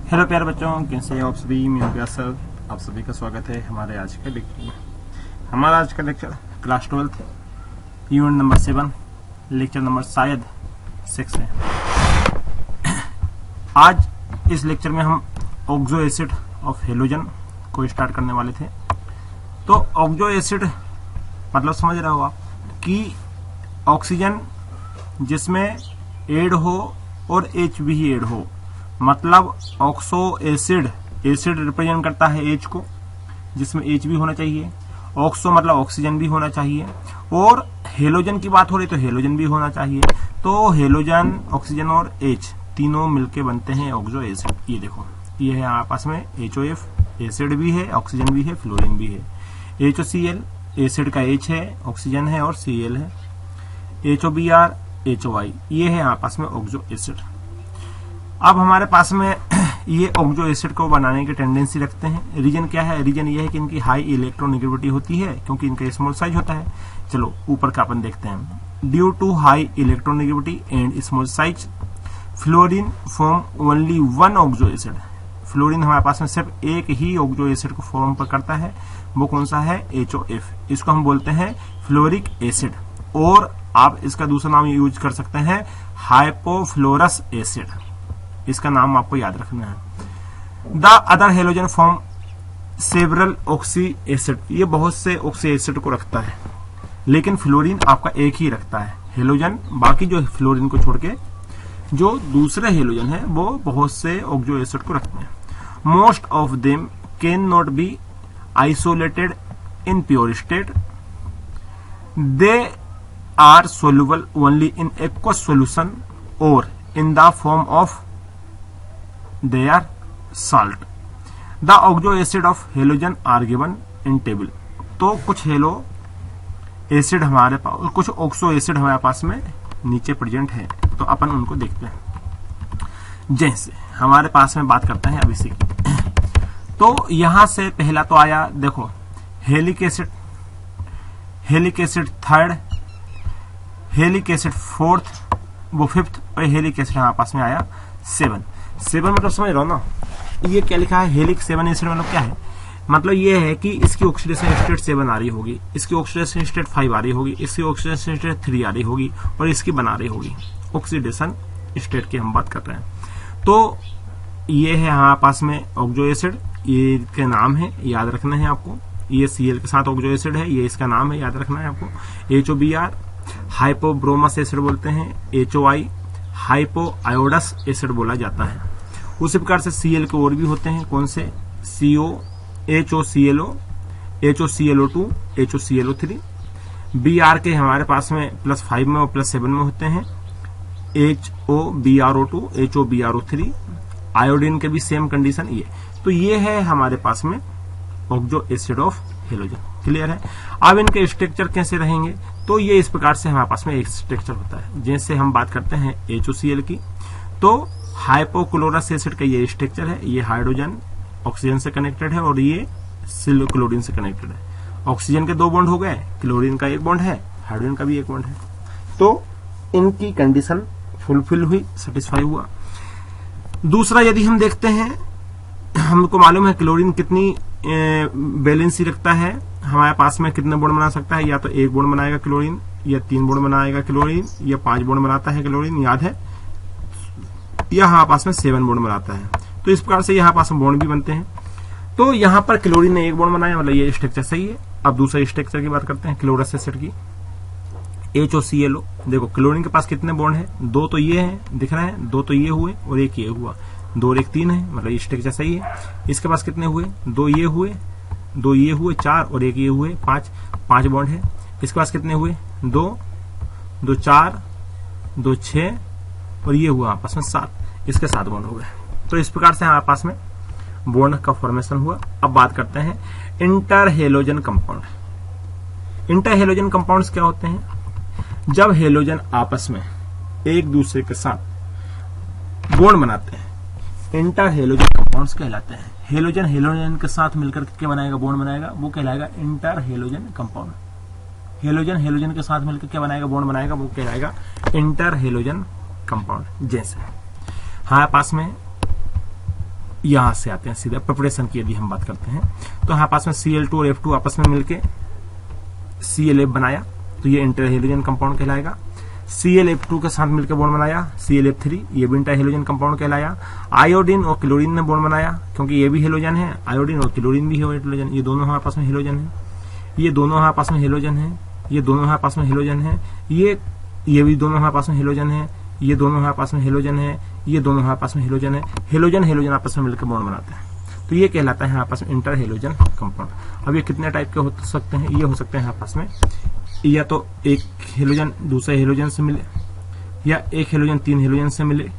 Hello प्यारे बच्चों, कैसे हैं आप सभी। मैं व्यास सर, आप सभी का स्वागत है हमारे आज के लेक्चर में। हमारा आज का lecture class 12 unit number 7 lecture number शायद 6 है। आज इस लेक्चर में हम ऑक्सो एसिड ऑफ हेलोजन को स्टार्ट करने वाले थे। तो ऑक्सो एसिड मतलब समझ रहे हो आप कि ऑक्सीजन जिसमें ऐड हो और H भी ऐड हो, मतलब ऑक्सो एसिड, एसिड रिप्रेजेंट करता है H को, जिसमें H भी होना चाहिए। ऑक्सो मतलब ऑक्सीजन भी होना चाहिए, और हेलोजन की बात हो रही तो हेलोजन भी होना चाहिए। तो हेलोजन, ऑक्सीजन और H तीनों मिलके बनते हैं ऑक्सो एसिड। ये देखो, ये है आपस में HOF, एसिड भी है, ऑक्सीजन भी है, फ्लोरीन भी है। HOCl एसिड का H है, ऑक्सीजन है और Cl है। HOBr, HOI ये है आपस में ऑक्सो एसिड। अब हमारे पास में ये ऑक्सो एसिड को बनाने की टेंडेंसी रखते हैं। रीजन क्या है? रीजन ये है कि इनकी हाई इलेक्ट्रोनेगेटिविटी होती है, क्योंकि इनका स्मॉल साइज होता है। चलो ऊपर का अपन देखते हैं। Due to high electronegativity and small size, fluorine form only one oxo acid. फ्लोरीन हमारे पास में सिर्फ एक ही ऑक्सो एसिड को फॉर्म पर करता है, वो कौन सा है? HOF। इसको हम बोलते हैं फ्लोरिक एसिड, और आप इसका दूसरा नाम यूज कर सकते हैं हाइपोफ्लोरस एसिड। इसका नाम आपको याद रखना है। The other halogen form several oxy acid. ये बहुत से ऑक्सी एसिड को रखता है, लेकिन फ्लोरीन आपका एक ही रखता है। हेलोजन बाकी जो फ्लोरीन को छोड़ के जो दूसरे हेलोजन है वो बहुत से ऑक्सो एसिड को रखते हैं। Most of them can not be isolated in pure state. They are soluble only in aqueous solution और in the form of their salt. The oxo acid of halogen are given in table. तो कुछ hello acid हमारे पास, कुछ oxo acid हमारे पास में नीचे present है, तो अपन उनको देखते हैं। जैसे हमारे पास में बात करते हैं अभी से, तो यहां से पहला तो आया, देखो हेलिक acid, हेलिक acid third, हेलिक acid fourth, वो फिफ्थ, और हेलिक एसिड हमारे पास में आया 7 मतलब समझ रहे हो ना। ये क्या लिखा है? हेलिक 7 एसिड मतलब क्या है? मतलब ये है कि इसकी ऑक्सीडेशन स्टेट 7 आ रही होगी, इसकी ऑक्सीडेशन स्टेट 5 आ रही होगी, इसकी ऑक्सीडेशन स्टेट 3 आ रही होगी, और इसकी बना रही होगी। ऑक्सीडेशन स्टेट की हम बात कर रहे हैं। तो ये है हमारे पास में ऑक्सो एसिड, ये के नाम है, याद रखना है आपको। ये Cl के साथ ऑक्सो एसिड है, ये इसका नाम है, याद रखना है आपको। HOBr हाइपोब्रोमस एसिड बोलते हैं। HOI हाइपो आयोडस एसिड बोला जाता है। उसी प्रकार से Cl के और भी होते हैं, कौन से? CO, HOClO, HOClO2, HOClO3। Br के हमारे पास में +5 में और +7 में होते हैं। HOBrO2, HOBrO3। आयोडीन के भी सेम कंडीशन ये। तो ये है हमारे पास में oxo acid of halogen. Clear है? अब इनके स्ट्रक्चर कैसे रहेंगे? तो ये इस प्रकार से हमारे पास में एक स्ट्रक्चर होता है। जैसे हम बात करते हैं HOCl की, तो हाइपोक्लोरस एसिड का ये स्ट्रक्चर है। ये हाइड्रोजन ऑक्सीजन से कनेक्टेड है और ये क्लोरीन से कनेक्टेड है। ऑक्सीजन के 2 बॉन्ड हो गए, क्लोरीन का 1 बॉन्ड है, हाइड्रोजन का भी 1 बॉन्ड है। तो इनकी कंडीशन फुलफिल हुई, सेटिस्फाई हुआ। दूसरा यदि हम देखते हैं, हमको मालूम है क्लोरीन कितनी बैलेंसी रखता है, हमारे पास में कितने बॉन्ड बना सकता है? या तो 1 बॉन्ड बनाएगा क्लोरीन, या 3 बॉन्ड बनाएगा क्लोरीन, या 5 बॉन्ड बनाता है क्लोरीन, याद है? या हमारे पास में 7 बॉन्ड बनाता है। तो इस प्रकार से यहाँ पास में बॉन्ड भी बनते हैं। तो यहाँ पर क्लोरीन ने 1 बॉन्ड बनाया, मतलब ये स्ट्रक्चर सही है। अब दूसरे स्ट्रक्चर की बात करते हैं, क्लोरस एसिड की। HOClO, देखो क्लोरीन के पास कितने बॉन्ड है? 2 तो ये हैं, दिख रहे हैं, 2 तो ये हुए और 1 ये हुआ, 2 और 1 3 है, मतलब ये स्ट्रक्चर सही है। इसके पास कितने हुए? 2 ये हुए, 2 ये हुए 4, और 1 ये हुए 5 बॉन्ड है। इसके पास कितने हुए? 2 2 4 2 6, और ये हुआ आपस में 7, इसके 7 बॉन्ड हो गए। तो इस प्रकार से हमारे पास में बॉन्ड का फॉर्मेशन हुआ। अब बात करते हैं inter halogen compound. Inter halogen compounds क्या होते हैं? जब हेलोजन आपस में एक दूसरे के साथ बॉन्ड बनाते हैं, इंटर हेलोजन कंपाउंड्स कहलाते हैं। हेलोजन हेलोजन के साथ मिलकर क्या बनाएगा? बॉन्ड बनाएगा, वो कहलाएगा inter halogen compound. Halogen halogen के साथ मिलकर क्या बनाएगा? बॉन्ड बनाएगा, वो कहलाएगा इंटर हेलोजन कंपाउंड। जैसे हमारे पास में यहां से आते हैं सीधा प्रिपरेशन की यदि हम बात करते हैं तो यहाँ पास में Cl2 और F2 आपस में मिलके ClF बनाया तो ये इंटर हेलोजन कंपाउंड कहलाएगा। ClF2 के साथ मिलकर बॉन्ड बनाया ClF3, ये भी इंटर हेलोजन कंपाउंड कहलाया। आयोडीन और क्लोरीन ने बॉन्ड बनाया क्योंकि ये भी हेलोजन है, आयोडीन और क्लोरीन भी हेलोजन, ये दोनों हमारे पास में हेलोजन है, ये दोनों हमारे पास में हेलोजन है, ये दोनों हमारे पास में हेलोजन है, ये भी दोनों हमारे पास में हेलोजन है, ये दोनों हमारे पास में हेलोजन है, ये दोनों हमारे पास में हेलोजन है। हेलोजन हेलोजन आपस में मिलकर बॉन्ड बनाते हैं तो ये कहलाता है हमारे पास में इंटर हेलोजन कंपाउंड। अब ये कितने टाइप के हो सकते हैं, ये हो सकते हैं हमारे पास में या तो एक हेलोजन दूसरे हेलोजन से मिले, या एक हेलोजन 3 हेलोजन से मिले,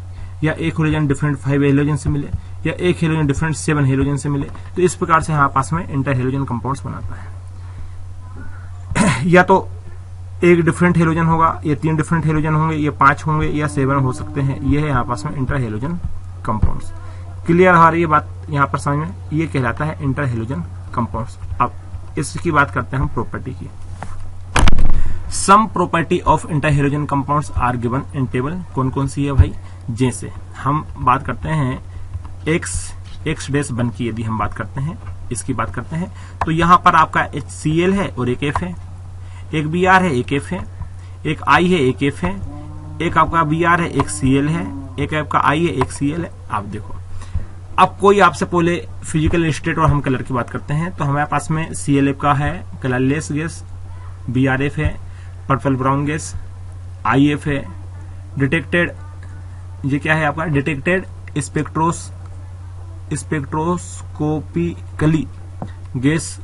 या एक हेलोजन डिफरेंट 5 हेलोजन से मिले, या एक हेलोजन डिफरेंट 7 हेलोजन से मिले। तो इस प्रकार से हमारे पास में इंटर हेलोजन कंपाउंड्स बनाता है। या तो एक डिफरेंट हेलोजन होगा, या 3 डिफरेंट हेलोजन होंगे, या 5 होंगे, या 7 हो सकते हैं। ये है यहाँ पास में इंटर हेलोजन कंपाउंड्स। क्लियर हो रही है बात यहाँ पर समझ में? ये कहलाता है इंटर हेलोजन कंपाउंड्स। अब इसकी बात करते हैं हम प्रॉपर्टी की। Some property of inter halogen compounds are given in table. कौन कौन सी है भाई? जैसे हम बात करते हैं एक्स डैश वन की, यदि हम बात करते हैं इसकी बात करते हैं तो यहाँ पर आपका HCl है और एक F है, एक Br है एक F है, एक I है एक F है, एक आपका Br है एक Cl है, एक आपका I है एक Cl है। आप देखो, अब कोई आपसे बोले फिजिकल स्टेट और हम कलर की बात करते हैं तो हमारे पास में ClF का है कलरलेस गैस, BrF है पर्पल ब्राउन गैस, IF है डिटेक्टेड, ये क्या है आपका डिटेक्टेड स्पेक्ट्रोस्कोपिकली गैस,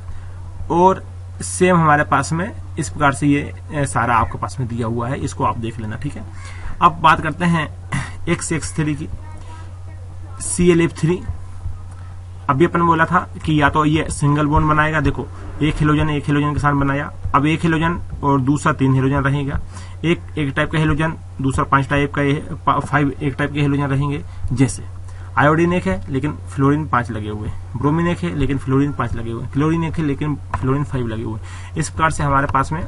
और सेम हमारे पास में इस प्रकार से ये सारा आपके पास में दिया हुआ है, इसको आप देख लेना, ठीक है। अब बात करते हैं XX3 की, ClF3। अभी अपन बोला था कि या तो ये सिंगल बॉन्ड बनाएगा, देखो एक हेलोजन के साथ बनाया, अब एक हेलोजन और दूसरा 3 हेलोजन रहेगा, एक टाइप का हेलोजन दूसरा 5 टाइप का, 5 एक टाइप के हेलोजन रहेंगे। जैसे आयोडीन एक है लेकिन फ्लोरीन 5 लगे हुए, ब्रोमीन एक है लेकिन फ्लोरीन 5 लगे हुए, क्लोरीन एक है लेकिन फ्लोरीन 5 लगे हुए। इस प्रकार से हमारे पास में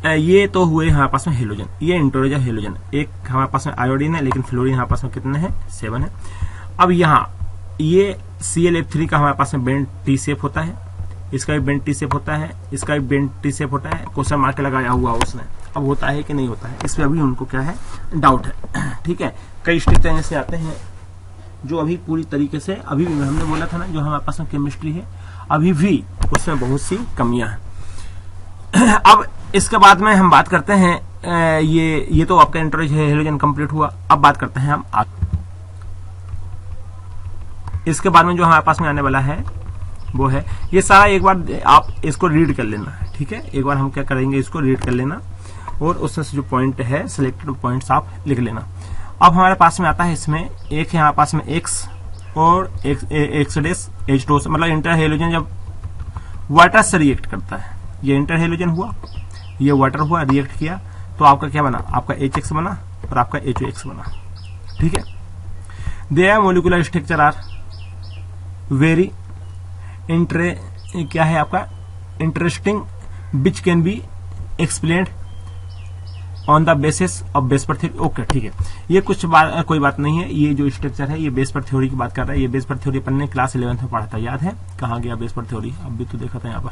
ये तो हुए हमारे पास में हेलोजन, ये इंटरोजन हेलोजन। एक हमारे पास में आयोडीन है लेकिन फ्लोरीन हमारे पास में कितने हैं? 7 है। अब यहाँ ये ClF3 का हमारे पास में बेंड टी शेप होता है, इसका भी बेंड टी शेप होता है, इसका भी बेंड टी शेप होता है, क्वेश्चन मार्क लगाया हुआ उसने। अब होता है कि नहीं होता है, इस पे अभी उनको क्या है डाउट है, ठीक है। कई स्ट्रिक्ट ऐसे आते हैं जो अभी पूरी तरीके से, अभी भी हमने बोला था ना जो हमारे पास में केमिस्ट्री है अभी भी उसमें बहुत सी कमियां हैं। अब इसके बाद में हम बात करते हैं ये तो आपका इंट्रोडक्शन हेलोजन कंप्लीट हुआ। अब बात करते हैं हम इसके बाद में जो हमारे पास में आने वाला है वो है, ये सारा एक बार आप इसको रीड कर लेना, ठीक है। एक बार हम क्या करेंगे, इसको रीड कर लेना और उसमें से जो पॉइंट है सिलेक्टेड पॉइंट्स आप लिख लेना। अब हमारे पास में आता है, इसमें एक है हमारे पास में X और X डैश H2, मतलब इंटर हेलोजन जब वाटर से रिएक्ट करता है, ये इंटर हेलोजन हुआ, ये वाटर हुआ, रिएक्ट किया तो आपका क्या बना, आपका HX बना और आपका HOX बना, ठीक है। There molecular structure are very क्या है आपका interesting which can be explained on the basis of VSEPR theory. Okay, ठीक है, ये कोई बात नहीं है। ये जो स्ट्रक्चर है ये बेसपर थ्योरी की बात कर रहा है। ये बेसपर थ्योरी अपन ने क्लास 11th में पढ़ा था, याद है? कहाँ गया बेसपर थ्योरी? अब भी तो देखा था यहाँ पर,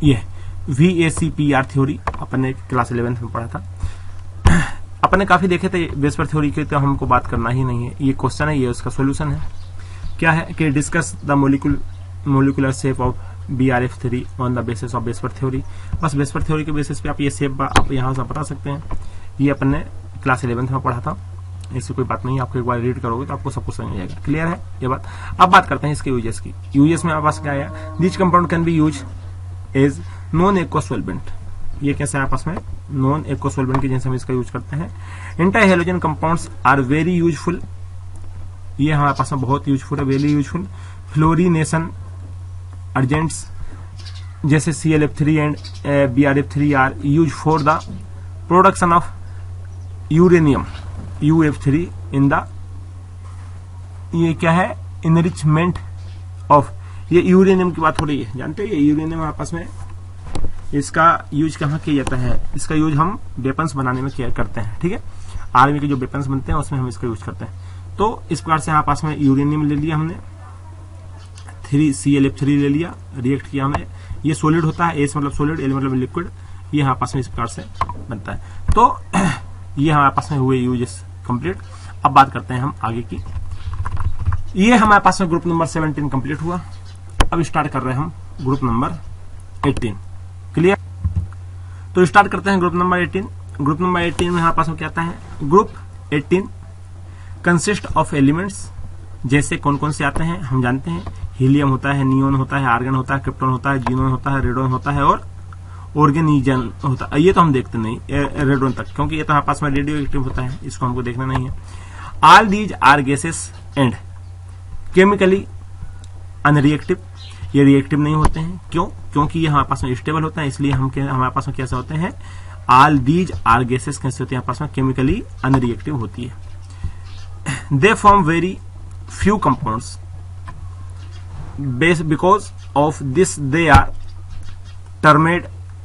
ये VACPR थ्योरी अपन ने क्लास 11th में पढ़ा था। अपन ने काफी देखे थे बेसपर थ्योरी के, तो हमको बात करना ही नहीं है। ये क्वेश्चन है, ये उसका सोल्यूशन है। क्या है कि discuss the molecular shape of BRF3 on the basis of VSEPR theory. बस बेसपर थ्योरी के बेसिस पे आप ये शेप आप यहाँ से बता सकते हैं। ये अपन ने क्लास 11th में पढ़ा था, इससे कोई बात नहीं, आपको एक बार रीड करोगे तो आपको सब कुछ समझ जाएगा। क्लियर है ये बात? अब बात करते हैं इसके यूजेस की। यूजेस में हमारे पास क्या आया, this compound can be use as non aqua solvent. ये कैसे है आपस में नॉन एक्वा सॉल्वेंट के जैसे हम इसका यूज करते हैं। Inter halogen compounds are very useful, ये हमारे पास में बहुत यूजफुल है, वेरी यूजफुल। फ्लोरिनेशन एजेंट्स जैसे ClF3 and BrF3 are use for the production of uranium UF3 in the, ये क्या है, इनरिचमेंट ऑफ, ये यूरेनियम की बात हो रही है, जानते हो ये यूरेनियम हमारे पास में, इसका यूज कहाँ किया जाता है? इसका यूज हम वेपन्स बनाने में किया करते हैं, ठीक है। आर्मी के जो वेपन्स बनते हैं उसमें हम इसका यूज करते हैं। तो इस प्रकार से यहाँ पास में यूरेनियम ले लिया हमने, 3Cl3 ले लिया, रिएक्ट किया हमने। ये सॉलिड होता है, एस मतलब सॉलिड, एल मतलब लिक्विड, ये हमारे पास में इस प्रकार से बनता है। तो ये हमारे पास में हुए यूजेस कंप्लीट। अब बात करते हैं हम आगे की। ये हमारे पास में ग्रुप नंबर 17 कंप्लीट हुआ। अब स्टार्ट कर रहे हैं हम ग्रुप नंबर 18। क्लियर? तो स्टार्ट करते हैं ग्रुप नंबर 18। ग्रुप नंबर 18 में हमारे पास में क्या आता है? Group 18 consist of elements. जैसे कौन कौन से आते हैं हम जानते हैं, हीलियम होता है, नियोन होता है, आर्गन होता है, क्रिप्टॉन होता है, जीनोन होता है, रेडोन होता है और ऑर्गेनिजन होता है। ये तो हम देखते नहीं रेडोन तक, क्योंकि ये तो हमारे पास में रेडियो एक्टिव होता है, इसको हमको देखना नहीं है। All these are gases and chemically unreactive. ये रिएक्टिव नहीं होते हैं, क्यों? क्योंकि ये हमारे पास में स्टेबल होता है, इसलिए हमारे पास में कैसे होते हैं? ऑल दीज आर गैसेस कैसे होते हैं? हमारे पास में केमिकली अनरिएक्टिव होती है। They form very few compounds because of this they are termed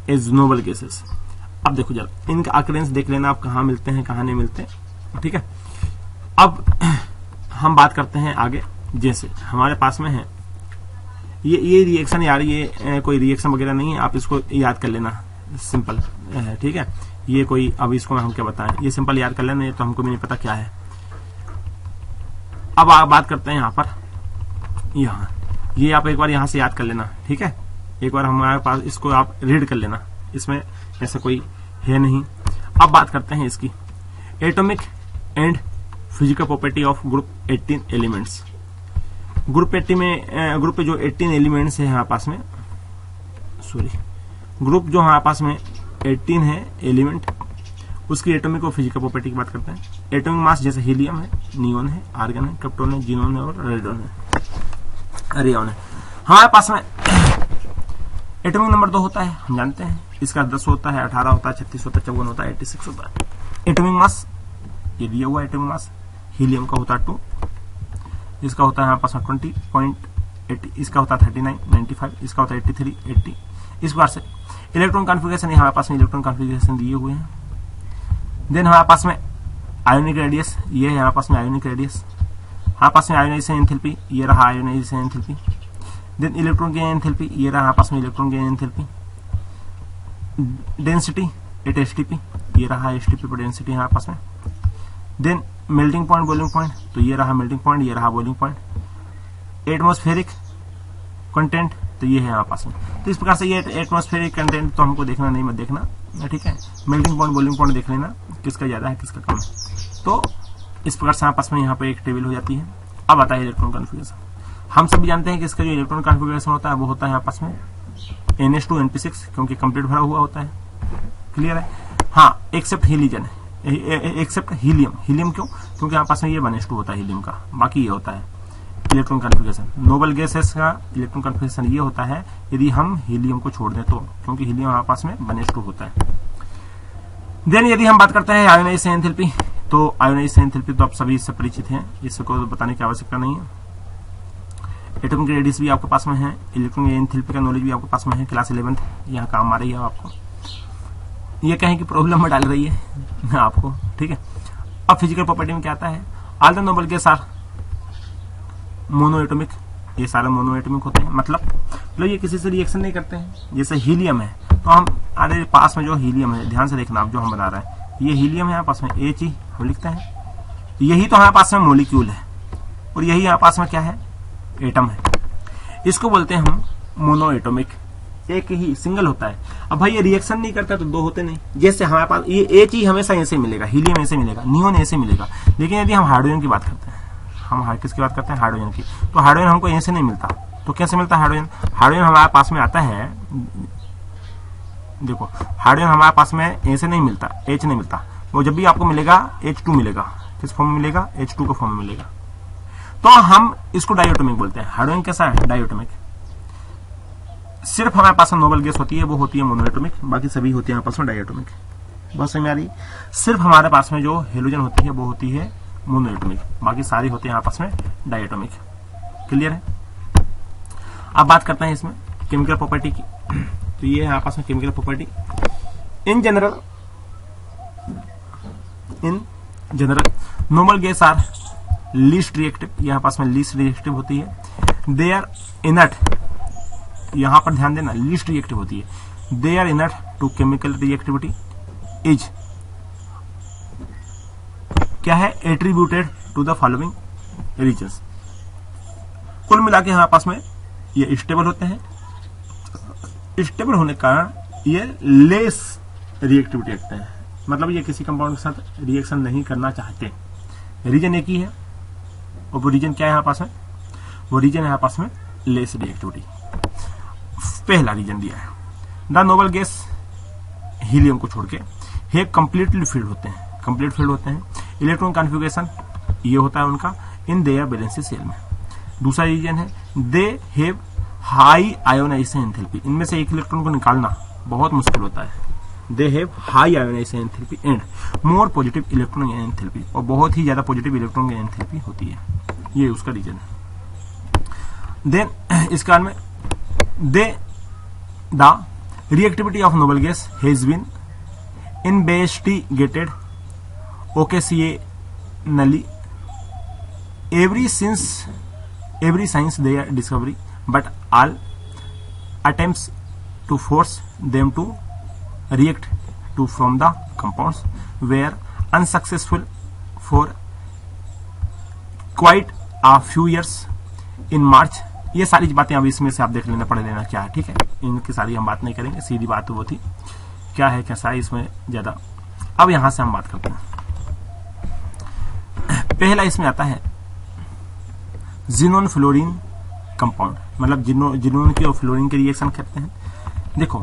as noble gases। अब देखो जरा इनका अकरेंस देख लेना आप, कहां मिलते हैं कहां नहीं मिलते, ठीक है। अब हम बात करते हैं आगे। जैसे हमारे पास में है ये रिएक्शन यार, ये कोई रिएक्शन वगैरह नहीं है, आप इसको याद कर लेना, सिंपल है, ठीक है। ये कोई अब इसको हम क्या बताएं, ये सिंपल याद कर लेना, ये तो हमको भी नहीं पता क्या है। अब आप बात करते हैं यहाँ पर, ये आप एक बार यहाँ से याद कर लेना, ठीक है। एक बार हमारे पास इसको आप रीड कर लेना, इसमें ऐसा कोई है नहीं। अब बात करते हैं इसकी atomic and physical property of group 18 elements. Group 18 में ग्रुप पे जो 18 एलिमेंट्स है हमारे पास में, ग्रुप जो हमारे पास में 18 है एलिमेंट, उसकी एटॉमिक और फिजिकल प्रॉपर्टी की बात करते हैं। एटॉमिक मास जैसे हीलियम है, नियोन है, आर्गन है, क्रिप्टॉन है, जीनोन है और रेडोन है, रेयॉन है। हमारे पास में एटॉमिक नंबर 2 होता है, हम जानते हैं। इसका 10 होता है, 18 होता है, 36 होता है, 54 होता है, 86 होता है। एटॉमिक मास ये दिया हुआ एटॉमिक मास हीलियम का होता है 2, इसका होता है हमारे पास 20.80, इसका होता है 39, 95, इसका होता है 83, 80। इस बार से इलेक्ट्रॉन कॉन्फ़िगरेशन हमारे पास में इलेक्ट्रॉन कॉन्फ़िगरेशन दिए हुए हैं। देन हमारे पास में आयोनिक रेडियस, ये है हमारे पास में आयोनिक रेडियस। हमारे पास में आयोनाइजेशन एंथैल्पी, ये रहा ionization enthalpy. Then electron gain enthalpy, ये रहा हमारे पास में electron gain enthalpy. Density at STP, ये रहा एसटीपी पर डेंसिटी हमारे पास में। Then melting point, boiling point, तो ये रहा मेल्टिंग पॉइंट, ये रहा बॉइलिंग पॉइंट। एटमॉस्फेरिक कंटेंट, तो ये है हमारे पास में। तो इस प्रकार से ये एटमॉस्फेरिक कंटेंट तो हमको देखना नहीं, मत देखना, ठीक है। मेल्टिंग पॉइंट, बॉइलिंग पॉइंट देख लेना, किसका ज्यादा है किसका कम है। तो इस प्रकार से हमारे पास में यहाँ पे एक टेबल हो जाती है। अब आता है इलेक्ट्रॉन कॉन्फ़िगरेशन। हम सभी जानते हैं कि इसका जो इलेक्ट्रॉन कॉन्फ़िगरेशन होता है वो होता है यहाँ पास में NH2 NP6, क्योंकि कंप्लीट भरा हुआ होता है। क्लियर है? हाँ, एक्सेप्ट हीलिजन, एक्सेप्ट हीलियम। हीलियम क्यों? क्योंकि यहाँ पास में ये 1s2 होता है हीलियम का, बाकी ये होता है इलेक्ट्रॉन कॉन्फ़िगरेशन। नोबल गैसेस का इलेक्ट्रॉन कॉन्फ़िगरेशन ये होता है यदि हम हीलियम को छोड़ दें तो, क्योंकि हीलियम हमारे पास में 1s2 होता है। देन यदि हम बात करते हैं आयोनाइजेशन एंथैल्पी, तो आयोनाइजेशन एंथैल्पी तो आप सभी इससे परिचित हैं, इसको बताने की आवश्यकता नहीं है। एटॉमिक रेडियस भी आपके पास में है, इलेक्ट्रॉन एंथैल्पी का नॉलेज भी आपके पास में है, क्लास 11th यहाँ काम आ रही है आपको। ये कहें कि प्रॉब्लम में डाल रही है आपको, ठीक है। अब फिजिकल प्रॉपर्टी में क्या आता है? All the noble gas are mono atomic, ये सारे मोनो एटॉमिक होते हैं, मतलब ये किसी से रिएक्शन नहीं करते हैं। जैसे हीलियम है, तो हम आधे पास में जो हीलियम है, ध्यान से देखना आप, जो हम बना रहे हैं ये हीलियम है, यहाँ पास में H ही हम लिखते हैं। यही तो हमारे पास में मोलिक्यूल है, और यही यहाँ पास में क्या है? एटम है। इसको बोलते हैं हम मोनो एटॉमिक, एक ही सिंगल होता है। अब भाई ये रिएक्शन नहीं करता तो दो होते नहीं। जैसे हमारे पास ये H ही हमेशा ऐसे मिलेगा, हीलियम ऐसे मिलेगा, नियोन ऐसे मिलेगा। लेकिन यदि हम हाइड्रोजन की बात करते हैं, हम किसकी बात करते हैं? हाइड्रोजन की। तो हाइड्रोजन हमको ऐसे नहीं मिलता, तो कैसे मिलता है हाइड्रोजन? हाइड्रोजन हमारे पास में आता है, देखो हाइड्रोजन हमारे पास में ऐसे नहीं मिलता, H नहीं मिलता। वो जब भी आपको मिलेगा H2 मिलेगा, किस फॉर्म में मिलेगा? H2 का फॉर्म में मिलेगा। तो हम इसको डाइएटॉमिक बोलते हैं। हाइड्रोजन कैसा है? डाइएटॉमिक। सिर्फ हमारे पास में नोबल गैस होती है, वो होती है मोनोएटॉमिक, बाकी सभी होती है हमारे पास में डाइएटॉमिक। बहुत समझ में आ रही? सिर्फ हमारे पास में जो हेलोजन होती है वो होती है मोनोएटॉमिक, बाकी सारी होती है यहाँ पास में डाइएटॉमिक। क्लियर है? अब बात करते हैं इसमें केमिकल प्रॉपर्टी की। तो ये है यहाँ पास में chemical property. In general noble gas are least reactive, यहाँ पास में लीस्ट रिएक्टिव होती है। दे आर इनर्ट, यहां पर ध्यान देना लीस्ट रिएक्टिव होती है। They are inert to chemical reactivity is क्या है, attributed to the following reasons. कुल मिला के हमारे पास में ये स्टेबल होते हैं। स्टेबल होने के कारण ये लेस रिएक्टिविटी रखते हैं, मतलब ये किसी कंपाउंड के साथ रिएक्शन नहीं करना चाहते। रीजन एक ही है, और वो रीजन क्या है यहाँ पास में, वो रीजन यहाँ पास में लेस रिएक्टिविटी। पहला रीजन दिया है, द नोबल गैस हीलियम को छोड़ के हे कंप्लीटली फिल्ड होते हैं, कंप्लीट फिल्ड होते हैं। इलेक्ट्रॉन कॉन्फ़िगरेशन ये होता है उनका इन देयर वैलेंसी शेल में। दूसरा रीजन है they have high ionisation enthalpy, इनमें से एक इलेक्ट्रॉन को निकालना बहुत मुश्किल होता है। They have high ionisation enthalpy and more positive electron enthalpy, और बहुत ही ज्यादा पॉजिटिव इलेक्ट्रॉन एंथैल्पी होती है, ये उसका रीजन है। देन इस कारण में दे the reactivity of noble gas has been investigated occasionally every since their discovery, but all attempts to force them to react to from the compounds were unsuccessful for quite a few years. In March, ये सारी बातें अब इसमें से आप देख लेना, पढ़ लेना क्या है, ठीक है। इनकी सारी हम बात नहीं करेंगे, सीधी बात तो वो थी क्या है कैसा है इसमें ज्यादा। अब यहां से हम बात करते हैं। पहला इसमें आता है जिनोन फ्लोरीन कंपाउंड, मतलब जिनोन की और फ्लोरीन के रिएक्शन करते हैं। देखो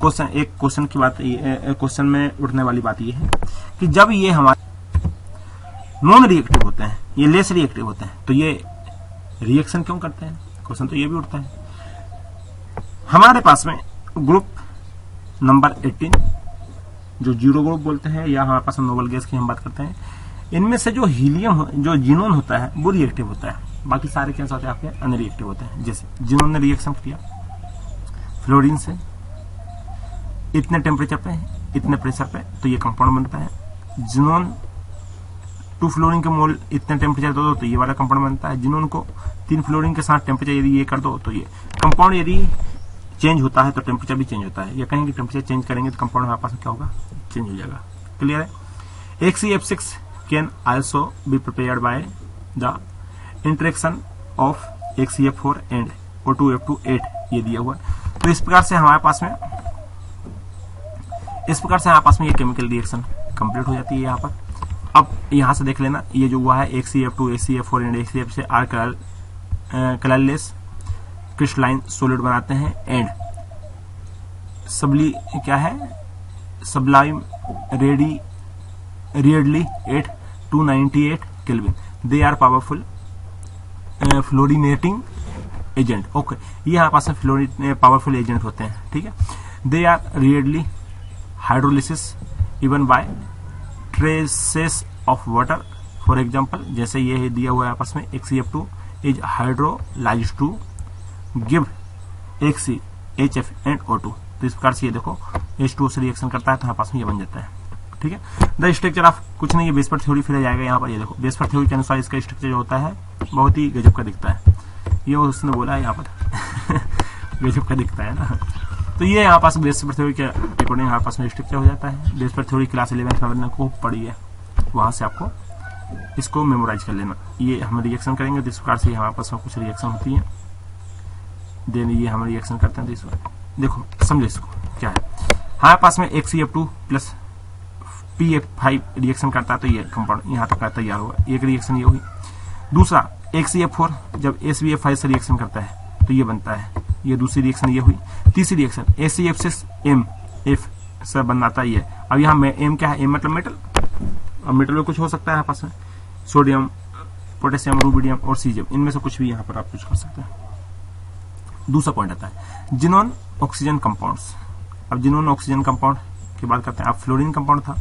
क्वेश्चन, एक क्वेश्चन की बात, क्वेश्चन में उठने वाली बात ये है कि जब ये हमारे नॉन रिएक्टिव होते हैं, ये लेस रिएक्टिव होते हैं, तो ये रिएक्शन क्यों करते हैं, क्वेश्चन तो ये भी उठता है। हमारे पास में ग्रुप नंबर 18 जो जीरो ग्रुप बोलते हैं, या हमारे पास नोबल गैस की हम बात करते हैं, इनमें से जो हीलियम जो जिनोन होता है वो रिएक्टिव होता है, बाकी सारे कैसे होते हैं आपके अनरिएक्टिव होते हैं। जैसे जिनोन ने रिएक्शन किया फ्लोरीन से इतने टेम्परेचर पे, इतने प्रेशर पे, तो ये कंपाउंड बनता है। जिनोन 2 फ्लोरीन के मोल इतने टेम्परेचर दो तो ये वाला कंपाउंड बनता है। जिनोन को 3 फ्लोरीन के साथ टेम्परेचर यदि ये कर दो तो ये कंपाउंड, यदि चेंज होता है तो टेम्परेचर भी चेंज होता है, या कहेंगे टेम्परेचर चेंज करेंगे तो कंपाउंड हमारे पास क्या होगा, चेंज हो जाएगा। क्लियर है। HCF6 can also be prepared by the interaction of HCF4 and O2F28, ये दिया हुआ है। तो इस प्रकार से हमारे पास में ये केमिकल रिएक्शन कंप्लीट हो जाती है यहाँ पर। अब यहां से देख लेना, ये जो हुआ है HCF2, HCF4 एंड HCF से आर कलरलेस क्रिस्टलाइन सॉलिड बनाते हैं एंड क्या है sublime readily at 298 kelvin. They are powerful fluorinating agent. Okay, ये हमारे पास पावरफुल एजेंट होते हैं, ठीक है। They are readily hydrolysis even by traces of water. For example, जैसे ये दिया हुआ है आपस में HCF2 is hydrolysed to give HCHF and O2। तो इस प्रकार से ये देखो H2O से रिएक्शन करता है तो हमारे पास में ये बन जाता है, ठीक है। द स्ट्रक्चर ऑफ कुछ नहीं, ये बेसपर थ्योरी फिर जाएगा यहाँ पर। ये देखो बेसपर थ्योरी के अनुसार इसका स्ट्रक्चर जो होता है बहुत ही गजब का दिखता है, ये उसने बोला है यहाँ पर गजब का दिखता है ना। तो ये यहाँ पास बेसपर थ्योरी के अकॉर्डिंग हमारे पास में स्ट्रक्चर हो जाता है। बेसपर थ्योरी क्लास 11 में को पढ़ी है, वहां से आपको इसको मेमोराइज कर लेना। ये हम रिएक्शन करेंगे तो इस प्रकार से हमारे पास में कुछ रिएक्शन होती है, देन ये हम रिएक्शन करते हैं। तो इस देखो समझो इसको क्या है, हमारे पास में HCF2 प्लस PF5 रिएक्शन करता है तो ये कंपाउंड यहाँ तक तैयार हुआ, एक रिएक्शन ये हुई। दूसरा HCF4 जब SBF5 से रिएक्शन करता है तो ये बनता है, ये दूसरी रिएक्शन ये हुई। तीसरी रिएक्शन HCF6MF से बनाता है ये। अब यहाँ में M क्या है, M मतलब मेटल, अब मेटल में कुछ हो सकता है यहाँ पास में सोडियम, पोटेशियम, रूबिडियम और सीजियम, इनमें से कुछ भी यहाँ पर आप कुछ कर सकते हैं। दूसरा पॉइंट आता है जिनोन ऑक्सीजन कंपाउंड्स। अब जिनोन ऑक्सीजन कंपाउंड की बात करते हैं। अब फ्लोरीन कंपाउंड था,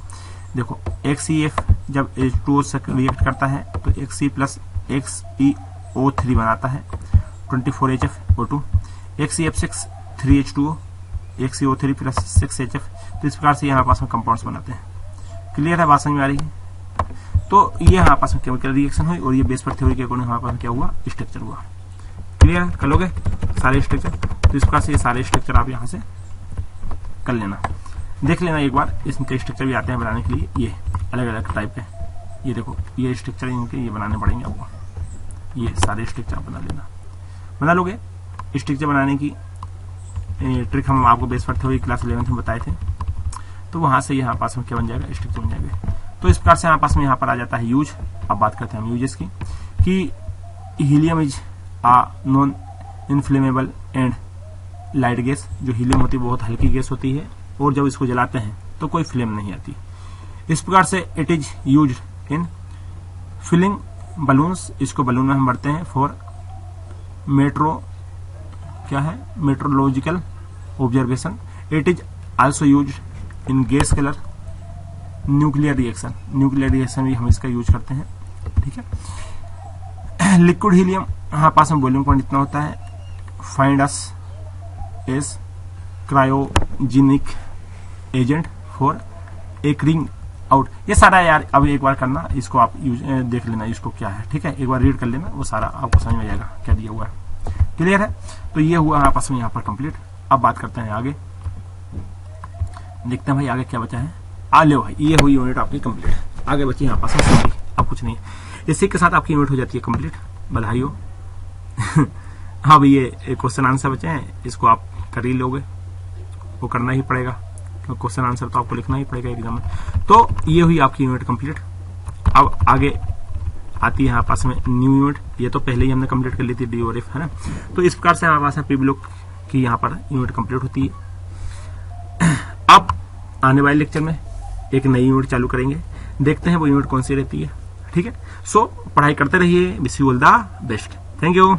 देखो HCF जब H2O से रिएक्ट करता है तो Xc प्लस XeO3 बनाता है 24HFO2। HCF6 3H2O, XeO3 plus 6HF। तो इस प्रकार से यहाँ पास में कंपाउंड्स बनाते हैं। क्लियर है, बात समझ में आ रही है। तो ये हमारे पास में केमिकल रिएक्शन हुई और ये बेस पर थ्योरी के अकॉर्डिंग हमारे पास क्या हुआ, स्ट्रक्चर हुआ। क्लियर कर लोगे सारे स्ट्रक्चर। तो इस प्रकार से ये सारे स्ट्रक्चर आप यहाँ से कर लेना, देख लेना एक बार। इसके स्ट्रक्चर भी आते हैं बनाने के लिए, ये अलग अलग टाइप के। ये देखो ये स्ट्रक्चर इनके ये बनाने पड़ेंगे आपको, ये सारे स्ट्रक्चर आप बना लेना। बना लोगे स्ट्रक्चर बनाने की ट्रिक हम आपको बेस पर थ्योरी क्लास 11 में बताए थे। तो वहां से यहाँ पास में क्या बन जाएगा, स्ट्रक्चर बन जाएगा। तो इस प्रकार से यहाँ पास में यहाँ पर आ जाता है यूज। अब बात करते हैं हम यूजेस की, कि helium is a non inflammable and light gas. जो हीलियम होती है बहुत हल्की गैस होती है और जब इसको जलाते हैं तो कोई फ्लेम नहीं आती। इस प्रकार से it is use in filling balloons. इसको बलून में हम भरते हैं। For meteorological observation. It is also use in gas cooled nuclear reaction. Nuclear reaction भी हम इसका यूज करते हैं, ठीक है। लिक्विड हीलियम हमारे पास में बॉइलिंग पॉइंट इतना होता है। Find us as cryogenic agent for एकरिंग आउट। ये सारा यार अब एक बार करना, इसको आप देख लेना इसको क्या है, ठीक है। एक बार रीड कर लेना, वो सारा आपको समझ में आ जाएगा क्या दिया हुआ है। क्लियर है। तो ये हुआ हमारे पास में यहाँ पर कंप्लीट। अब बात करते हैं आगे, देखते हैं भाई आगे क्या बचा है। आ लो भाई, ये हुई यूनिट आपकी कंप्लीट। आगे बची यहाँ पास में अब कुछ नहीं है। इसी के साथ आपकी यूनिट हो जाती है कंप्लीट। बधाई हो। हाँ भाई ये क्वेश्चन आंसर बचे हैं, इसको आप कर ही लोगे, वो करना ही पड़ेगा क्योंकि क्वेश्चन आंसर तो आपको लिखना ही पड़ेगा एग्जाम में। तो ये हुई आपकी यूनिट कंप्लीट। अब आगे आती है यहाँ पास में न्यू यूनिट। ये तो पहले ही हमने कंप्लीट कर ली थी, डी और एफ, है ना। तो इस प्रकार से हमारे पास पी ब्लॉक की यहाँ पर यूनिट कंप्लीट होती है। अब आने वाले लेक्चर में एक नई यूनिट चालू करेंगे, देखते हैं वो यूनिट कौन सी रहती है, ठीक है। सो पढ़ाई करते रहिए। Wish you all the best. Thank you.